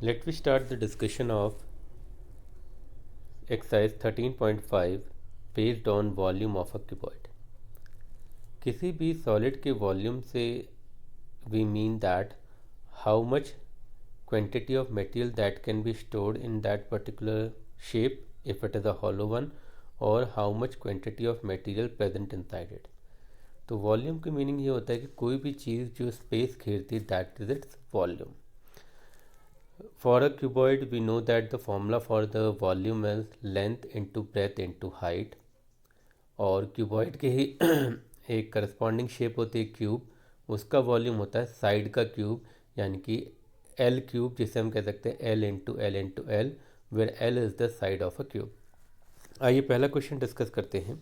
Let me start the discussion of exercise 13.5 based on volume of a cuboid. किसी भी solid के volume से we mean that how much quantity of material that can be stored in that particular shape if it is a hollow one or how much quantity of material present inside it. तो volume की meaning ये होता है कि कोई भी चीज़ जो space घेरती है that is its volume. For a cuboid, we know that the formula for the volume is length into breadth into height. और क्यूबॉइड के ही एक करस्पॉन्डिंग शेप होती है क्यूब, उसका वॉल्यूम होता है साइड का क्यूब, यानी कि एल क्यूब, जिसे हम कह सकते हैं L into L into L, where L is the side of a cube. आइए पहला क्वेश्चन डिस्कस करते हैं.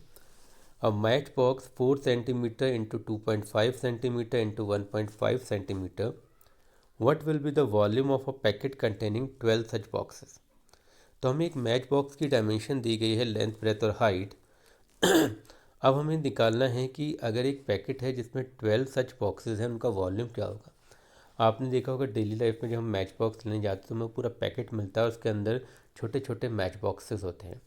A match box 4 centimetre into 2.5 centimetre into 1.5 centimetre. What will be the volume of a packet containing 12 such boxes? तो हमें एक match box की dimension दी गई है, लेंथ ब्रेथ और हाइट. अब हमें निकालना है कि अगर एक पैकेट है जिसमें 12 सच बॉक्सेस हैं, उनका वॉल्यूम क्या होगा. आपने देखा होगा डेली लाइफ में जब हम मैच बॉक्स लेने जाते हैं तो हमें पूरा पैकेट मिलता है, उसके अंदर छोटे छोटे मैच बॉक्सेस होते हैं.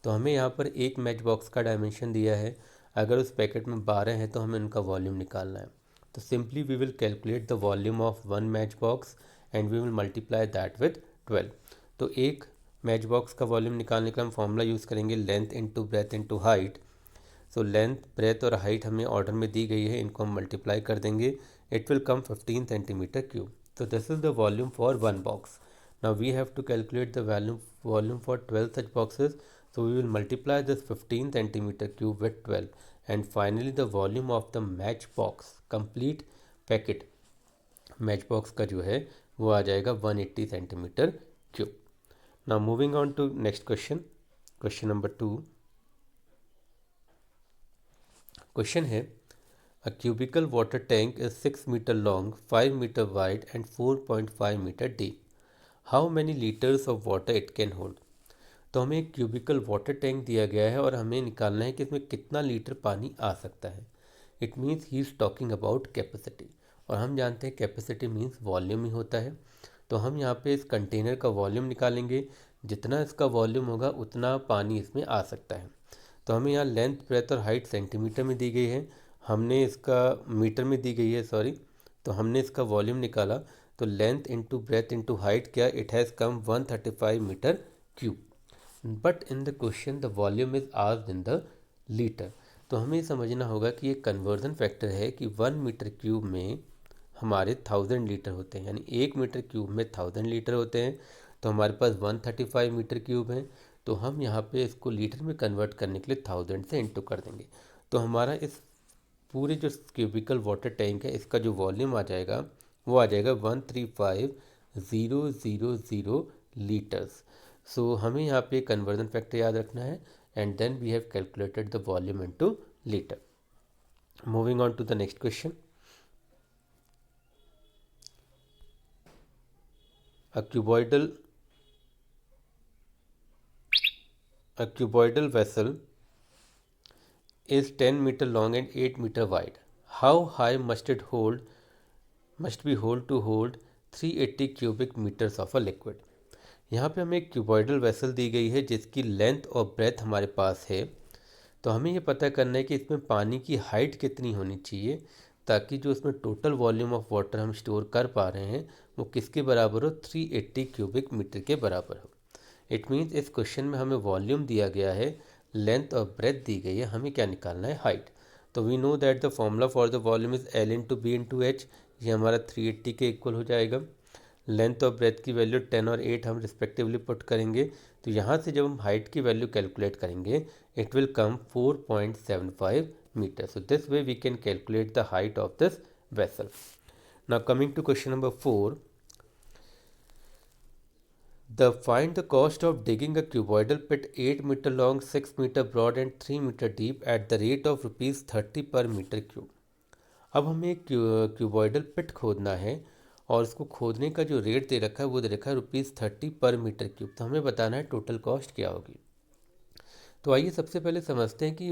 तो हमें यहाँ पर एक मैच बॉक्स का डायमेंशन दिया है. अगर उस पैकेट में 12 हैं तो हमें उनका वॉल्यूम निकालना है. तो simply we will calculate the volume of one match box and we will multiply that with 12. तो एक मैच बॉक्स का वॉल्यूम निकालने का हम फॉर्मूला यूज़ करेंगे length into breadth into height. So length breadth और हाइट हमें ऑर्डर में दी गई है, इनको हम मल्टीप्लाई कर देंगे. It will come 15 centimetre cube. So this is the volume for one box. Now we have to calculate the volume for 12 such boxes. So we will multiply this 15 centimeter cube with 12, and finally the volume of the match box complete packet match box का जो है वो आ जाएगा 180 centimetre cube. Now moving on to next question. Question number 2. Question है a cubical water tank is 6 meter long, 5 meter wide and 4.5 meter deep. How many liters of water it can hold? तो हमें एक cubicle water tank दिया गया है और हमें निकालना है कि इसमें कितना लीटर पानी आ सकता है. It means he is talking about capacity, और हम जानते हैं कैपेसिटी मीन्स वॉल्यूम ही होता है. तो हम यहाँ पे इस कंटेनर का वॉल्यूम निकालेंगे. जितना इसका वॉल्यूम होगा उतना पानी इसमें आ सकता है. तो हमें यहाँ लेंथ ब्रेथ और हाइट सेंटीमीटर में दी गई है, हमने इसका मीटर में दी गई है सॉरी. तो हमने इसका वॉल्यूम निकाला. तो length into breadth into height क्या, it has come 135 metre cube. But in the question the volume is asked in the litre. तो हमें समझना होगा कि ये कन्वर्जन फैक्टर है कि 1 मीटर क्यूब में हमारे 1000 लीटर होते हैं, यानी 1 मीटर क्यूब में 1000 लीटर होते हैं. तो हमारे पास 135 मीटर क्यूब है. तो हम यहाँ पे इसको लीटर में कन्वर्ट करने के लिए 1000 से इंटू कर देंगे. तो हमारा इस पूरे जो क्यूबिकल वाटर टैंक है इसका जो वॉल्यूम आ जाएगा वो आ जाएगा 135,000 लीटर्स. सो हमें यहाँ पे कन्वर्जन फैक्टर याद रखना है, and then we have calculated the volume into litre. Moving on to the next question. A cuboidal vessel is 10 meter long and 8 meter wide. How high must be hold to hold 380 cubic meters of a liquid? यहाँ पे हमें एक cuboidal vessel दी गई है जिसकी length और breath हमारे पास है. तो हमें ये पता करना है कि इसमें पानी की हाइट कितनी होनी चाहिए ताकि जो इसमें टोटल वॉल्यूम ऑफ वाटर हम स्टोर कर पा रहे हैं वो किसके बराबर हो, 380 क्यूबिक मीटर के बराबर हो. इट मीन्स इस क्वेश्चन में हमें वॉल्यूम दिया गया है, लेंथ और ब्रेथ दी गई है, हमें क्या निकालना है, हाइट. तो we know that the formula for the volume is L into B into H. ये हमारा 380 के इक्वल हो जाएगा. लेंथ और ब्रेथ की वैल्यू 10 और 8 हम रिस्पेक्टिवली पुट करेंगे. तो यहाँ से जब हम हाइट की वैल्यू कैलकुलेट करेंगे it will come 4.75 metre. So this way we can calculate the height of this vessel. Now coming to question number 4. Find the cost of digging a cuboidal pit 8 meter long, 6 meter broad and 3 meter deep at the rate of rupees 30 per meter cube. अब हमें एक cuboidal पिट खोदना है और उसको खोदने का जो रेट दे रखा है वो दे रखा है ₹30 पर मीटर क्यूब. तो हमें बताना है टोटल कॉस्ट क्या होगी. तो आइए सबसे पहले समझते हैं कि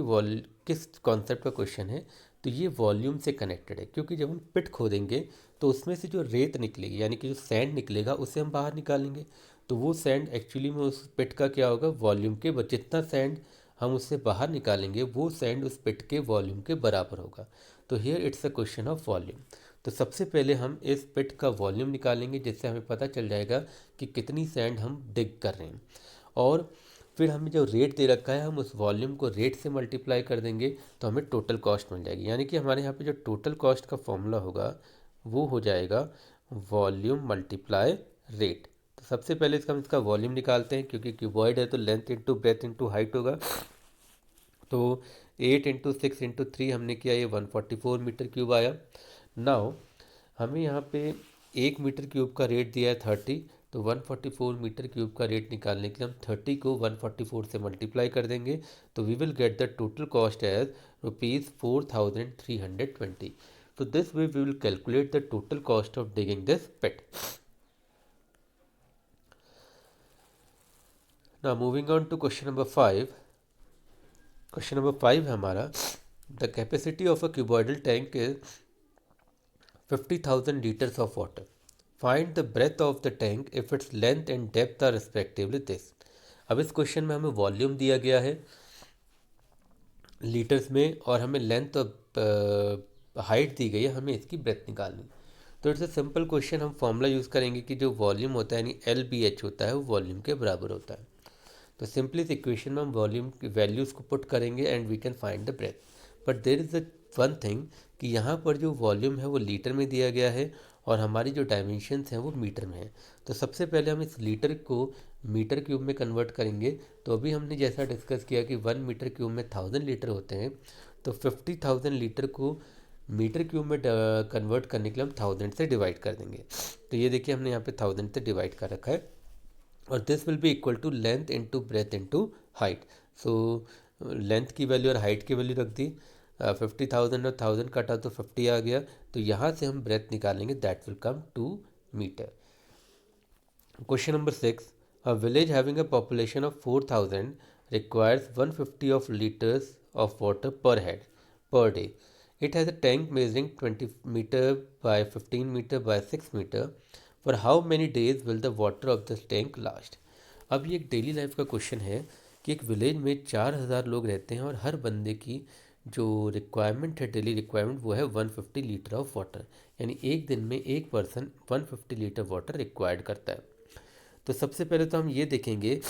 किस कॉन्सेप्ट का क्वेश्चन है. तो ये वॉल्यूम से कनेक्टेड है, क्योंकि जब हम पिट खोदेंगे तो उसमें से जो रेत निकलेगी यानी कि जो सैंड निकलेगा उसे हम बाहर निकालेंगे। तो वो सैंड एक्चुअली में उस पिट का क्या होगा, वॉल्यूम के जितना सैंड हम उससे बाहर निकालेंगे वो सैंड उस पिट के वॉल्यूम के बराबर होगा। तो here it's a question of volume. तो सबसे पहले हम इस पिट का वॉल्यूम निकालेंगे, जिससे हमें पता चल जाएगा कि कितनी सैंड हम डिग कर रहे हैं। और फिर हमें जो रेट दे रखा है हम उस वॉल्यूम को रेट से मल्टीप्लाई कर देंगे तो हमें टोटल कॉस्ट मिल जाएगी। यानी कि हमारे यहाँ पे जो टोटल कॉस्ट का फॉर्मूला होगा वो हो जाएगा वॉल्यूम मल्टीप्लाई रेट। तो सबसे पहले हम इसका वॉल्यूम निकालते हैं, क्योंकि क्यूबॉइड है तो length into breadth into height होगा। तो 8 इंटू 6 इंटू 3 हमने किया, ये 144 मीटर क्यूब आया। नाउ हमें यहाँ पे 1 मीटर क्यूब का रेट दिया है 30, तो 144 मीटर क्यूब का रेट निकालने के लिए हम 30 को 144 से मल्टीप्लाई कर देंगे। तो we will get the total cost as ₹4320। तो this way we will calculate the total cost of digging this pit. Now moving on to question number 5। Question number 5 है हमारा, the capacity of a cuboidal tank is 50,000 liters of water. Find the breadth of the tank if its length and depth are respectively this. अब इस question में हमें volume दिया गया है litres में और हमें लेंथ और हाइट दी गई है, हमें इसकी ब्रेथ निकालनी। तो इट्स अ सिंपल क्वेश्चन। हम फॉर्मूला यूज़ करेंगे कि जो वॉल्यूम होता है यानी LBH होता है वो वॉल्यूम के बराबर होता है। तो सिंपली इस इक्वेशन में हम वॉल्यूम की वैल्यूज़ को पुट करेंगे and we can find the breadth. But there is a one thing कि यहाँ पर जो वॉल्यूम है वो लीटर में दिया गया है और हमारी जो डायमेंशंस हैं वो मीटर में है। तो सबसे पहले हम इस लीटर को मीटर क्यूब में कन्वर्ट करेंगे। तो अभी हमने जैसा डिस्कस किया कि 1 मीटर क्यूब में 1000 लीटर होते हैं, तो 50,000 लीटर को मीटर क्यूब में कन्वर्ट करने के लिए हम 1000 से डिवाइड कर देंगे। तो ये देखिए हमने यहाँ पे 1000 से डिवाइड कर रखा है और this will be equal to length into breadth into height. So length की वैल्यू और हाइट की वैल्यू रख दी, 50,000 और 1000 कटा तो 50 आ गया। तो यहाँ से हम ब्रेथ निकालेंगे, that will come 2 metre. Question number 6, a village having a population of 4000 requires 150 of liters of water per head per day. It has a tank measuring 20 meter by 15 meter by 6 meter. For how many days will the water of this tank last? अब ये एक daily life का question है कि एक village में 4000 लोग रहते हैं और हर बंदे की जो रिक्वायरमेंट है, डेली रिक्वायरमेंट, वो है 150 लीटर ऑफ वाटर। यानी एक दिन में एक पर्सन 150 लीटर वाटर रिक्वायर्ड करता है। तो सबसे पहले तो हम ये देखेंगे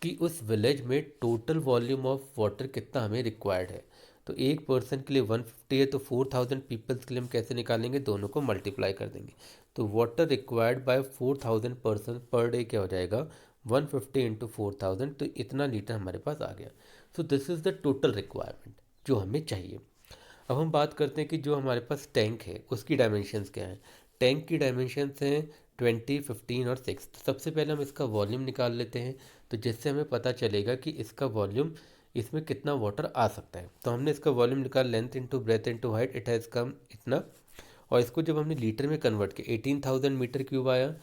कि उस विलेज में टोटल वॉल्यूम ऑफ वाटर कितना हमें रिक्वायर्ड है। तो एक पर्सन के लिए 150 है, तो 4000 पीपल्स के लिए हम कैसे निकालेंगे, दोनों को मल्टीप्लाई कर देंगे। तो water required by 4000 person per day क्या हो जाएगा, 150 इंटू 4000, तो इतना लीटर हमारे पास आ गया। So this is the total requirement जो हमें चाहिए। अब हम बात करते हैं कि जो हमारे पास टैंक है उसकी डायमेंशंस क्या हैं। टैंक की डायमेंशंस हैं 20, 15 और 6। तो सबसे पहले हम इसका वॉल्यूम निकाल लेते हैं, तो जिससे हमें पता चलेगा कि इसका वॉल्यूम, इसमें कितना वाटर आ सकता है। तो हमने इसका वॉल्यूम निकाल, length into breadth into height, it has कम इतना। और इसको जब हमने लीटर में कन्वर्ट किया 18,000 मीटर क्यूब आया।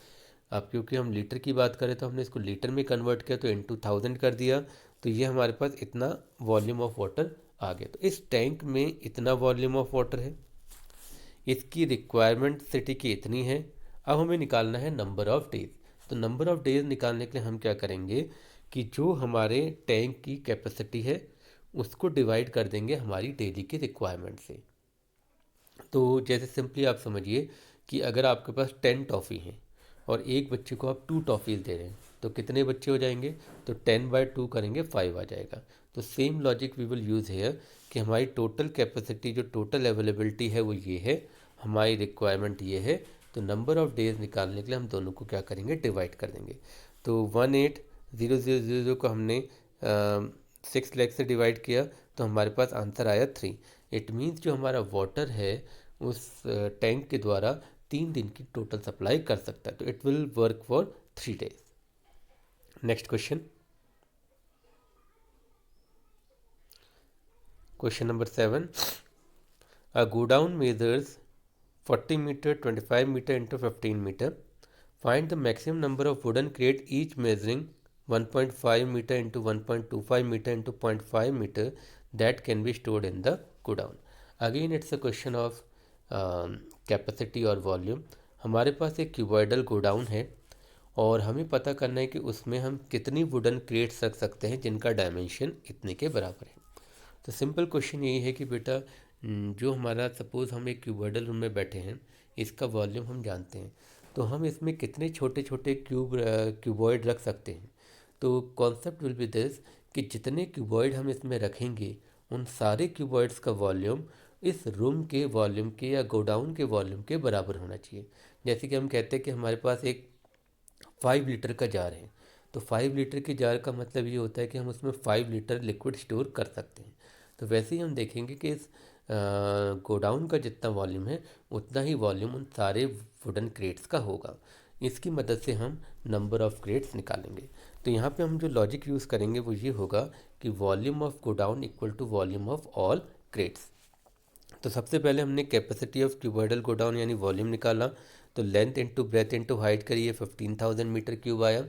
अब क्योंकि हम लीटर की बात करें तो हमने इसको लीटर में कन्वर्ट किया तो इंटू 1000 कर दिया। तो ये हमारे पास इतना वॉल्यूम ऑफ वाटर आ गया। तो इस टैंक में इतना वॉल्यूम ऑफ वाटर है, इसकी रिक्वायरमेंट सिटी की इतनी है। अब हमें निकालना है नंबर ऑफ डेज। तो नंबर ऑफ डेज निकालने के लिए हम क्या करेंगे कि जो हमारे टैंक की कैपेसिटी है उसको डिवाइड कर देंगे हमारी डेली की रिक्वायरमेंट से। तो जैसे सिंपली आप समझिए कि अगर आपके पास 10 टॉफ़ी हैं और एक बच्चे को आप 2 टॉफ़ीज़ दे रहे हैं तो कितने बच्चे हो जाएंगे, तो 10/2 करेंगे 5 आ जाएगा। तो same logic we will use here कि हमारी टोटल कैपेसिटी, जो टोटल अवेलेबिलिटी है वो ये है, हमारी रिक्वायरमेंट ये है। तो नंबर ऑफ़ डेज निकालने के लिए हम दोनों को क्या करेंगे, डिवाइड कर देंगे। तो 18,000 को हमने 6 लाख से डिवाइड किया तो हमारे पास आंसर आया 3। इट मीन्स जो हमारा वाटर है उस टैंक के द्वारा 3 दिन की टोटल सप्लाई कर सकता है। तो it will work for 3 days. Next question, question number 7, a godown measures 40 metre, 25 metre into 15 metre. Find the maximum number of wooden crate each measuring 1.5 metre into 1.25 metre into 0.5 metre that can be stored in the godown. Again it's a question of capacity और volume. हमारे पास एक cuboidal godown है और हमें पता करना है कि उसमें हम कितनी वुडन क्रेट्स रख सकते हैं जिनका डायमेंशन इतने के बराबर है। तो सिंपल क्वेश्चन यही है कि बेटा जो हमारा सपोज़ हम एक क्यूबॉइडल रूम में बैठे हैं, इसका वॉल्यूम हम जानते हैं, तो हम इसमें कितने छोटे छोटे क्यूबॉइड रख सकते हैं। तो कॉन्सेप्ट विल बी दिस कि जितने क्यूबॉइड हम इसमें रखेंगे उन सारे क्यूबॉइड्स का वॉल्यूम इस रूम के वॉल्यूम के या गोडाउन के वॉल्यूम के बराबर होना चाहिए। जैसे कि हम कहते हैं कि हमारे पास एक 5 लीटर का जार है, तो 5 लीटर के जार का मतलब ये होता है कि हम उसमें 5 लीटर लिक्विड स्टोर कर सकते हैं। तो वैसे ही हम देखेंगे कि इस गोडाउन का जितना वॉल्यूम है उतना ही वॉल्यूम उन सारे वुडन क्रेट्स का होगा। इसकी मदद से हम नंबर ऑफ़ क्रेट्स निकालेंगे। तो यहाँ पे हम जो लॉजिक यूज़ करेंगे वो ये होगा कि volume of godown equal to volume of all crates. तो सबसे पहले हमने कैपेसिटी ऑफ क्यूबॉइडल गोडाउन यानी वॉल्यूम निकाला, तो length into breadth into height करिए 15,000 मीटर क्यूब आया।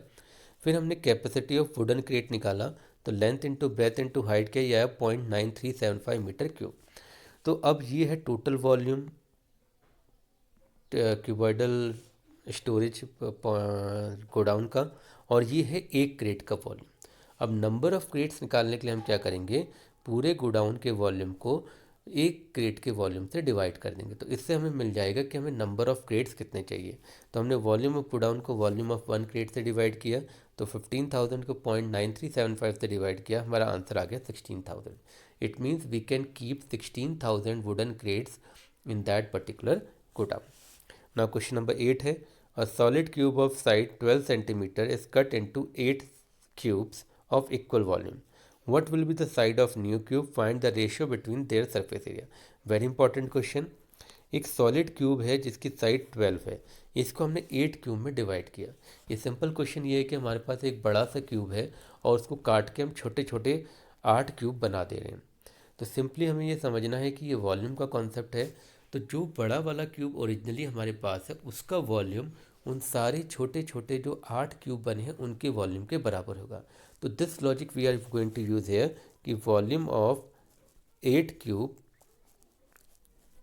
फिर हमने कैपेसिटी ऑफ वुडन क्रेट निकाला, तो length into breadth into height क्या आया 0.9375 मीटर क्यूब। तो अब ये है total volume cuboidal storage godown का, और ये है एक क्रेट का वॉल्यूम। अब नंबर ऑफ़ क्रेट्स निकालने के लिए हम क्या करेंगे, पूरे गोडाउन के वॉल्यूम को एक क्रेट के वॉल्यूम से डिवाइड कर देंगे। तो इससे हमें मिल जाएगा कि हमें नंबर ऑफ़ क्रेट्स कितने चाहिए। तो हमने वॉल्यूम ऑफ गोडाउन को वॉल्यूम ऑफ 1 क्रेट से डिवाइड किया, तो 15,000 को 0.9375 से डिवाइड किया, हमारा आंसर आ गया 16,000। It means we can keep 16,000 wooden crates in that particular godown. Now question number 8 है, a solid cube of side 12 centimeter is cut into 8 cubes of equal volume. What will be the side of new cube? Find the ratio between their surface area. Very important question. एक solid cube है जिसकी side 12 है, इसको हमने 8 cube में divide किया। ये simple question ये है कि हमारे पास एक बड़ा सा क्यूब है और उसको काट के हम छोटे छोटे 8 क्यूब बना दे रहे हैं। तो सिंपली हमें ये समझना है कि ये वॉल्यूम का कॉन्सेप्ट है। तो जो बड़ा वाला क्यूब ओरिजिनली हमारे पास है उसका वॉल्यूम उन सारे छोटे छोटे जो 8 क्यूब बने हैं उनके वॉल्यूम के बराबर होगा। तो this logic we are going to use here कि volume of 8 cube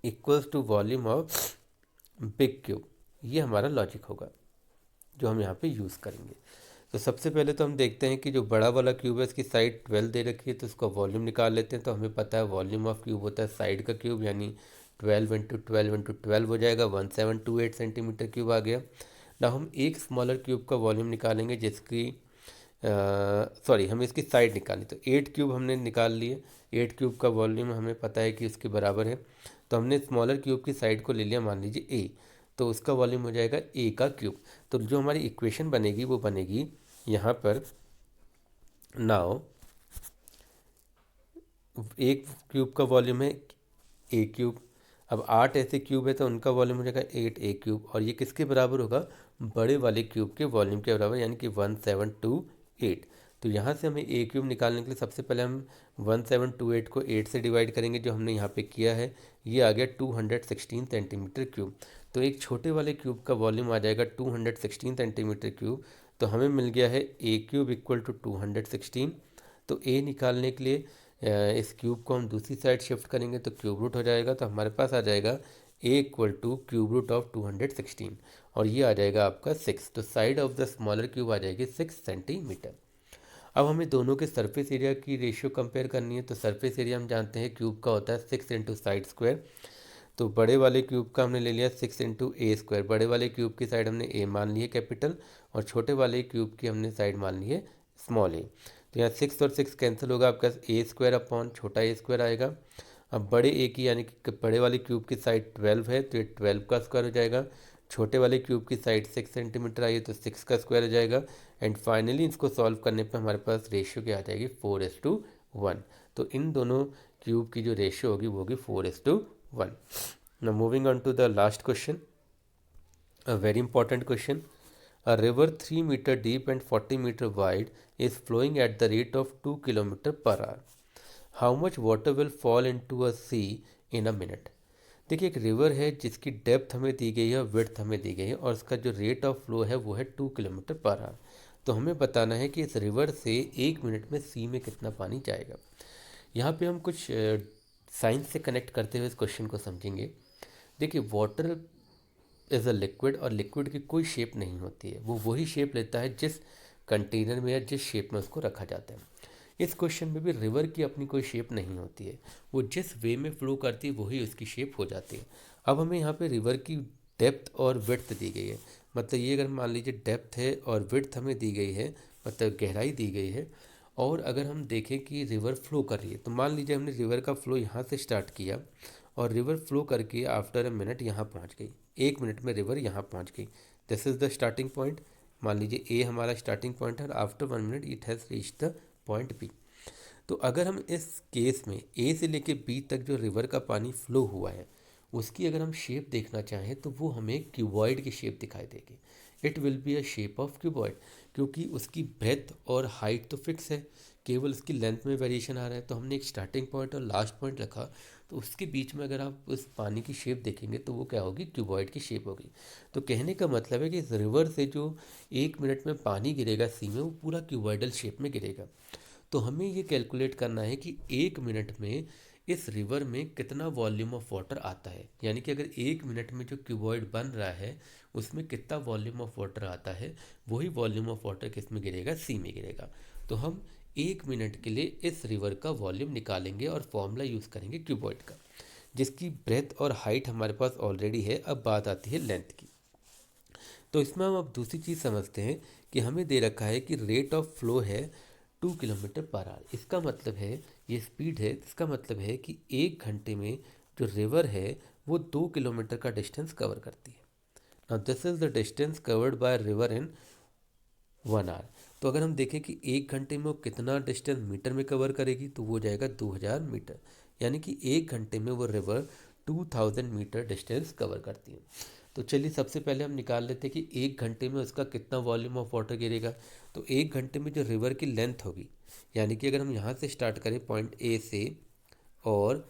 equals to volume of big cube. ये हमारा लॉजिक होगा जो हम यहाँ पे यूज़ करेंगे। तो सबसे पहले तो हम देखते हैं कि जो बड़ा वाला क्यूब है इसकी साइड 12 दे रखी है, तो उसका वॉल्यूम निकाल लेते हैं। तो हमें पता है वॉल्यूम ऑफ क्यूब होता है साइड का क्यूब, यानी 12 इंटू 12 इंटू 12 हो जाएगा, 1728 सेंटीमीटर क्यूब आ गया। ना हम एक स्मॉलर क्यूब का वॉल्यूम निकालेंगे जिसकी सॉरी हम इसकी साइड निकालें। तो 8 क्यूब हमने निकाल लिए, 8 क्यूब का वॉल्यूम हमें पता है कि उसके बराबर है। तो हमने स्मॉलर क्यूब की साइड को ले लिया, मान लीजिए ए, तो उसका वॉल्यूम हो जाएगा ए का क्यूब। तो जो हमारी इक्वेशन बनेगी वो बनेगी यहाँ पर, नाउ एक क्यूब का वॉल्यूम है ए क्यूब, अब 8 ऐसे क्यूब है तो उनका वॉल्यूम हो जाएगा 8 ए क्यूब, और ये किसके बराबर होगा, बड़े वाले क्यूब के वॉल्यूम के बराबर, यानी कि 1728। तो यहाँ से हमें ए क्यूब निकालने के लिए सबसे पहले हम 1728 को 8 से डिवाइड करेंगे, जो हमने यहाँ पे किया है। ये आ गया 216 सेंटीमीटर क्यूब। तो एक छोटे वाले क्यूब का वॉल्यूम आ जाएगा 216 सेंटीमीटर क्यूब। तो हमें मिल गया है ए क्यूब इक्वल टू 216। तो ए निकालने के लिए इस क्यूब को हम दूसरी साइड शिफ्ट करेंगे तो क्यूब रूट हो जाएगा। तो हमारे पास आ जाएगा a equal to cube root of 216, और ये आ जाएगा आपका 6। तो side of the smaller cube आ जाएगी 6 सेंटीमीटर। अब हमें दोनों के सरफेस एरिया की रेशियो कंपेयर करनी है। तो सरफेस एरिया हम जानते हैं क्यूब का होता है 6 इंटू साइड स्क्वायर। तो बड़े वाले क्यूब का हमने ले लिया 6 इंटू ए स्क्वायर। बड़े वाले क्यूब की साइड हमने ए मान ली है कैपिटल, और छोटे वाले क्यूब की हमने साइड मान ली है स्मॉल ए। तो यहाँ 6 और 6 कैंसिल होगा, आपका ए स्क्वायर अपॉन छोटा ए स्क्वायर आएगा। अब बड़े ए की यानी कि बड़े वाले क्यूब की साइड 12 है तो ये 12 का स्क्वायर हो जाएगा। छोटे वाले क्यूब की साइड 6 सेंटीमीटर आई है तो 6 का स्क्वायर हो जाएगा। एंड फाइनली इसको सॉल्व करने पे हमारे पास रेशियो क्या आ जाएगी 4:1। तो इन दोनों क्यूब की जो रेशियो होगी वो होगी 4:1। Now moving on to the last question, a very important question. A river 3 meter deep and 40 meter wide is flowing at the rate of 2 kilometer per hour. How much water will fall into a sea in a minute? देखिए एक river है जिसकी depth हमें दी गई है, width हमें दी गई है, और उसका जो रेट ऑफ फ्लो है वो है 2 किलोमीटर पर आवर। तो हमें बताना है कि इस रिवर से 1 मिनट में सी में कितना पानी जाएगा। यहाँ पे हम कुछ साइंस से कनेक्ट करते हुए इस क्वेश्चन को समझेंगे। देखिए, वाटर इज़ अ लिक्विड, और लिक्विड की कोई शेप नहीं होती है, वो वही शेप लेता है जिस कंटेनर में या जिस शेप में उसको रखा जाता है। इस क्वेश्चन में भी रिवर की अपनी कोई शेप नहीं होती है, वो जिस वे में फ्लो करती है वही उसकी शेप हो जाती है। अब हमें यहाँ पे रिवर की डेप्थ और विड्थ दी गई है, मतलब ये अगर मान लीजिए डेप्थ है और विड्थ हमें दी गई है, मतलब गहराई दी गई है। और अगर हम देखें कि रिवर फ्लो कर रही है, तो मान लीजिए हमने रिवर का फ्लो यहाँ से स्टार्ट किया और रिवर फ्लो करके आफ्टर अ मिनट यहाँ पहुँच गई, 1 मिनट में रिवर यहाँ पहुँच गई। This is the starting point. मान लीजिए ए हमारा स्टार्टिंग पॉइंट है और after 1 minute it has reach the point B. तो अगर हम इस केस में ए से लेके बी तक जो रिवर का पानी फ्लो हुआ है उसकी अगर हम शेप देखना चाहें तो वो हमें क्यूबॉइड की शेप दिखाई देगी। It will be a shape of cuboid, क्योंकि उसकी ब्रेथ और हाइट तो फिक्स है, केवल उसकी लेंथ में वेरिएशन आ रहा है। तो हमने एक स्टार्टिंग पॉइंट और लास्ट पॉइंट रखा, तो उसके बीच में अगर आप उस पानी की शेप देखेंगे तो वो क्या होगी, क्यूबॉइड की शेप होगी। तो कहने का मतलब है कि इस रिवर से जो 1 मिनट में पानी गिरेगा सी में, वो पूरा क्यूबॉइडल शेप में गिरेगा। तो हमें ये कैलकुलेट करना है कि 1 मिनट में इस रिवर में कितना वॉल्यूम ऑफ वाटर आता है, यानी कि अगर 1 मिनट में जो क्यूबॉइड बन रहा है उसमें कितना वॉल्यूम ऑफ वाटर आता है, वही वॉल्यूम ऑफ वाटर किस में गिरेगा, सी में गिरेगा। तो हम 1 मिनट के लिए इस रिवर का वॉल्यूम निकालेंगे और फॉर्मूला यूज़ करेंगे क्यूबॉइड का, जिसकी ब्रेथ और हाइट हमारे पास ऑलरेडी है। अब बात आती है लेंथ की। तो इसमें हम अब दूसरी चीज़ समझते हैं कि हमें दे रखा है कि रेट ऑफ फ्लो है 2 किलोमीटर पर आवर। इसका मतलब है, ये स्पीड है, इसका मतलब है कि 1 घंटे में जो रिवर है वो 2 किलोमीटर का डिस्टेंस कवर करती है। Now this is the distance covered by river in 1 hour. तो अगर हम देखें कि 1 घंटे में वो कितना डिस्टेंस मीटर में कवर करेगी, तो वो हो जाएगा 2000 मीटर, यानी कि 1 घंटे में वो रिवर 2000 मीटर डिस्टेंस कवर करती है। तो चलिए सबसे पहले हम निकाल लेते हैं कि 1 घंटे में उसका कितना वॉल्यूम ऑफ वाटर गिरेगा। तो 1 घंटे में जो रिवर की लेंथ होगी, यानी कि अगर हम यहाँ से स्टार्ट करें पॉइंट ए से और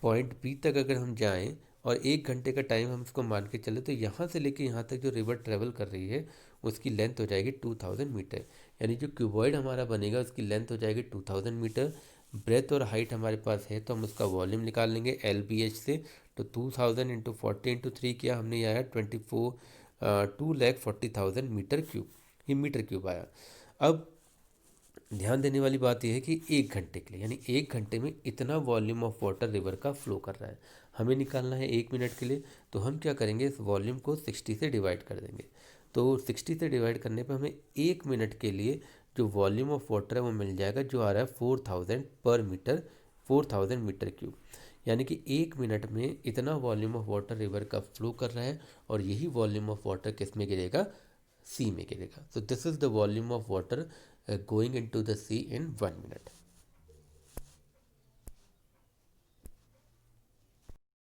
पॉइंट बी तक अगर हम जाएं और 1 घंटे का टाइम हम इसको मान के चले, तो यहाँ से लेके यहाँ तक जो रिवर ट्रेवल कर रही है उसकी लेंथ हो जाएगी 2000 मीटर। यानी जो क्यूबॉइड हमारा बनेगा उसकी लेंथ हो जाएगी 2000 मीटर। ब्रेथ और हाइट हमारे पास है तो हम उसका वॉल्यूम निकाल लेंगे LBH से। तो 2000 इंटू 40 इंटू 3 किया हमने, ये आया 2,40,000 मीटर क्यूब, ये मीटर क्यूब आया। अब ध्यान देने वाली बात यह है कि 1 घंटे के लिए, यानी 1 घंटे में इतना वॉल्यूम ऑफ वाटर रिवर का फ्लो कर रहा है, हमें निकालना है 1 मिनट के लिए। तो हम क्या करेंगे, इस वॉल्यूम को 60 से डिवाइड कर देंगे। तो 60 से डिवाइड करने पर हमें 1 मिनट के लिए जो वॉल्यूम ऑफ वाटर है वो मिल जाएगा, जो आ रहा है 4000 पर मीटर, 4000 मीटर क्यूब। यानी कि 1 मिनट में इतना वॉल्यूम ऑफ वाटर रिवर का फ्लो कर रहा है, और यही वॉल्यूम ऑफ वाटर किस में गिरेगा, सी में गिरेगा। So this is the volume of water going into the sea in 1 minute.